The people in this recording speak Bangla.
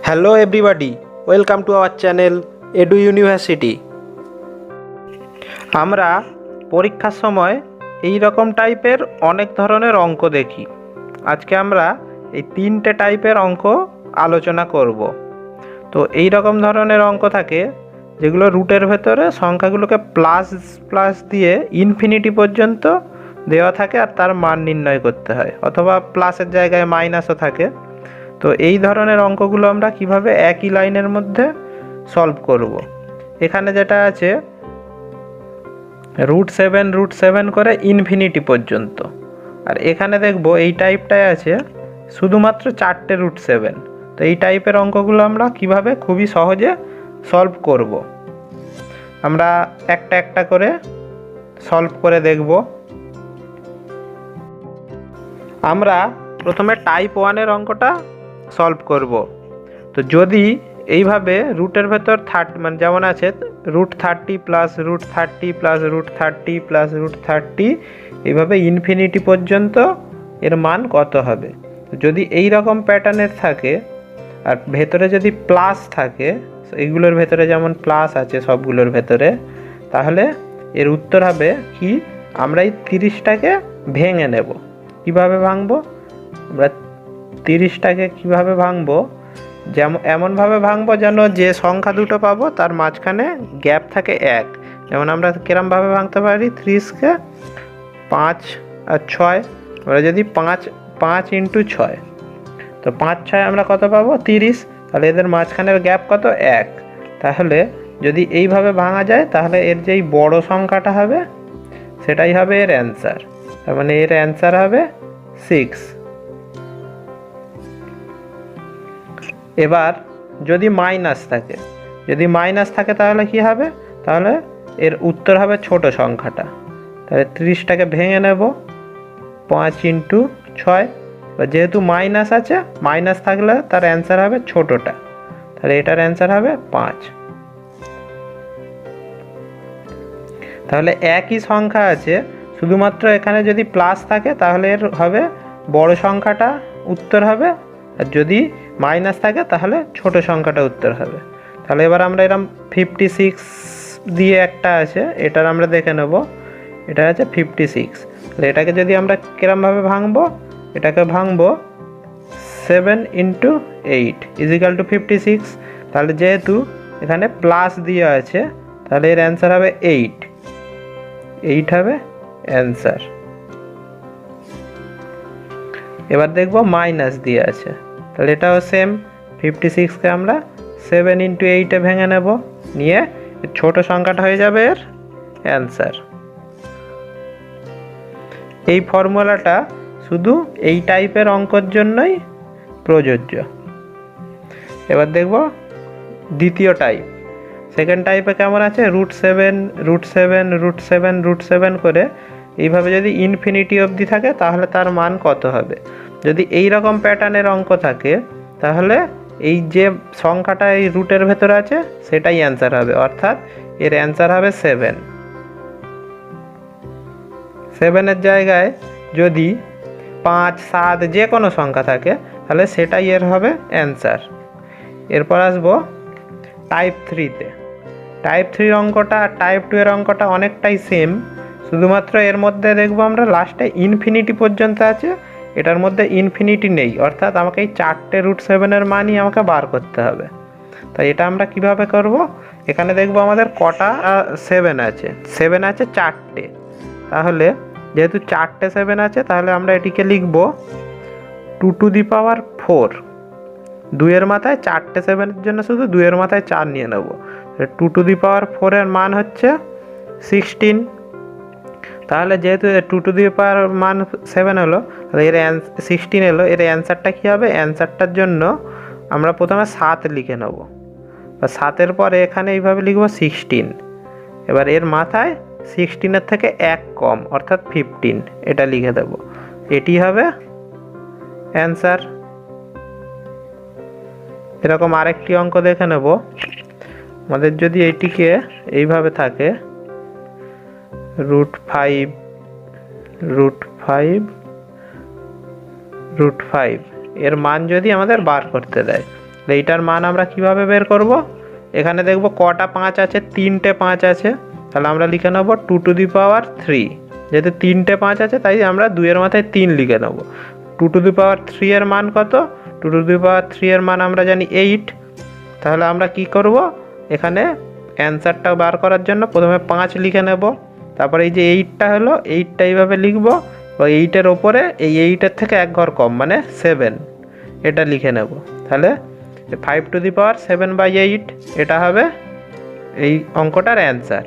Hello everybody, welcome to our channel edu university. আমরা পরীক্ষার সময় এই রকম টাইপের অনেক ধরনের অঙ্ক দেখি। আজকে আমরা এই তিনটে টাইপের অঙ্ক আলোচনা করব। তো এই রকম ধরনের অঙ্ক থাকে যেগুলো রুটের ভেতরে সংখ্যাগুলোকে প্লাস প্লাস দিয়ে ইনফিনিটি পর্যন্ত দেওয়া থাকে আর তার মান নির্ণয় করতে হয়, অথবা প্লাসের জায়গায় মাইনাসও থাকে। তো এই ধরনের অঙ্কগুলো আমরা কিভাবে একই লাইনের মধ্যে সলভ করব। এখানে যেটা আছে √7 করে ইনফিনিটি পর্যন্ত, আর এখানে দেখব এই টাইপটায় আছে শুধুমাত্র 4টে √7। তো এই টাইপের অঙ্কগুলো আমরা কিভাবে খুবই সহজে সলভ করব, আমরা একটা একটা করে সলভ করে দেখব। আমরা প্রথমে টাইপ 1-এর অঙ্কটা সলভ করব। তো যদি এইভাবে রুটের ভেতর 30 মানে যেমন আছে √30 প্লাস √30 প্লাস √30 প্লাস √30, এইভাবে ইনফিনিটি পর্যন্ত এর মান কত হবে। যদি এই রকম প্যাটার্নের থাকে আর ভেতরে যদি প্লাস থাকে, এইগুলোর ভেতরে যেমন প্লাস আছে সবগুলোর ভেতরে, তাহলে এর উত্তর হবে কি, আমরা এই 30টাকে ভেঙে নেব। কিভাবে ভাঙবো আমরা 30টাকে, কীভাবে ভাঙবো, যেমন এমনভাবে ভাঙবো যেন যে সংখ্যা দুটো পাবো তার মাঝখানে গ্যাপ থাকে 1। যেমন আমরা কিরমভাবে ভাঙতে পারি, 30কে 5 আর 6, আমরা যদি 5 ইন্টু 6, তো 5 6 আমরা কত পাবো 30, তাহলে এদের মাঝখানের গ্যাপ কত 1। তাহলে যদি এইভাবে ভাঙা যায় তাহলে এর যেই বড় সংখ্যাটা হবে সেটাই হবে এর অ্যান্সার। তার মানে এর অ্যান্সার হবে 6। এবার যদি মাইনাস থাকে তাহলে কি হবে, তাহলে এর উত্তর হবে ছোট সংখ্যাটা। তাহলে 30টাকে ভেঙে নেব 5 ইন্টু 6, যেহেতু মাইনাস আছে, মাইনাস থাকলে তার অ্যান্সার হবে ছোটটা, তাহলে এটার অ্যান্সার হবে 5। তাহলে একই সংখ্যা আছে, শুধুমাত্র এখানে যদি প্লাস থাকে তাহলে এর হবে বড় সংখ্যাটা উত্তর হবে, আর যদি মাইনাস থাকে তাহলে ছোট সংখ্যাটা উত্তর হবে। তাহলে এবার আমরা এরকম 56 দিয়ে একটা আছে, এটার আমরা দেখে নেব, এটা আছে 56। তাহলে এটাকে যদি আমরা কিরমভাবে ভাঙবো, এটাকে ভাঙবো 7 ইন্টু 8 ইজিক্যাল টু 56। তাহলে যেহেতু এখানে প্লাস দিয়ে আছে তাহলে এর অ্যান্সার হবে 8 হবে অ্যান্সার। এবার দেখব মাইনাস দিয়ে আছে, তাহলে এটাও সেম, 56কে আমরা 7 ইন্টু 8-এ ভেঙে নেব, নিয়ে ছোট সংখ্যাটা হয়ে যাবে এর অ্যান্সার। এই ফর্মুলাটা শুধু এই টাইপের অঙ্কর জন্যই প্রযোজ্য। এবার দেখব দ্বিতীয় টাইপ, সেকেন্ড টাইপে কেমন আছে, √7 করে এইভাবে যদি ইনফিনিটি অবধি থাকে তাহলে তার মান কত হবে। যদি এই রকম প্যাটার্নের অঙ্ক থাকে তাহলে এই যে সংখ্যাটা এই রুটের ভেতরে আছে সেটাই অ্যান্সার হবে, অর্থাৎ এর অ্যান্সার হবে 7-এর জায়গায় যদি 5 7 যে কোনো সংখ্যা থাকে তাহলে সেটাই এর হবে অ্যান্সার। এরপর আসবো টাইপ 3-তে। টাইপ 3 অঙ্কটা আর টাইপ 2-এর অঙ্কটা অনেকটাই সেম, শুধুমাত্র এর মধ্যে দেখবো আমরা লাস্টে ইনফিনিটি পর্যন্ত আছে, এটার মধ্যে ইনফিনিটি নেই, অর্থাৎ আমাকে এই 4টে √7-এর মানই আমাকে বার করতে হবে। তাই এটা আমরা কিভাবে করব, এখানে দেখবো আমাদের কটা 7 আছে 4টে। তাহলে যেহেতু 4টে 7 আছে তাহলে আমরা এটিকে লিখব 2⁴। 2-এর মাথায় 4টে 7-এর জন্য শুধু 2-এর মাথায় 4 নিয়ে নেব। 2⁴-এর মান হচ্ছে 16। তাহলে যেহেতু 2⁴ মান 7 হলো, তাহলে এর 16 এলো, এর অ্যান্সারটা কী হবে, অ্যান্সারটার জন্য আমরা প্রথমে 7 লিখে নেব, বা 7-এর পরে এখানে এইভাবে লিখব 16। এবার এর মাথায় 16-এর থেকে 1 কম অর্থাৎ 15, এটা লিখে দেব, এটি হবে অ্যান্সার। এরকম আরেকটি অঙ্ক দেখে নেব, আমাদের যদি এইটিকে এইভাবে থাকে √5 এর মান যদি আমাদের বার করতে দেয়, এইটার মান আমরা কিভাবে বের করব? এখানে দেখব কটা 5 আছে, 3টে 5 আছে, তাহলে আমরা লিখে নেব 2⁻3। যেহেতু 3টে 5 আছে তাই আমরা 2-এর মাথায় 3 লিখে নেব। 2⁻3 এর মান কত? 2⁻3 এর মান আমরা জানি 8। তাহলে আমরা কি করব? এখানে অ্যান্সারটা বার করার জন্য প্রথমে 5 লিখে নেব, তারপরে এই যে 8টা হলো, 8টা এইভাবে লিখব, ও 8-এর ওপরে এই 8-এর থেকে 1 ঘর কম মানে 7, এটা লিখে নেব। তাহলে 5⁻7/8 এটা হবে এই অঙ্কটার অ্যান্সার।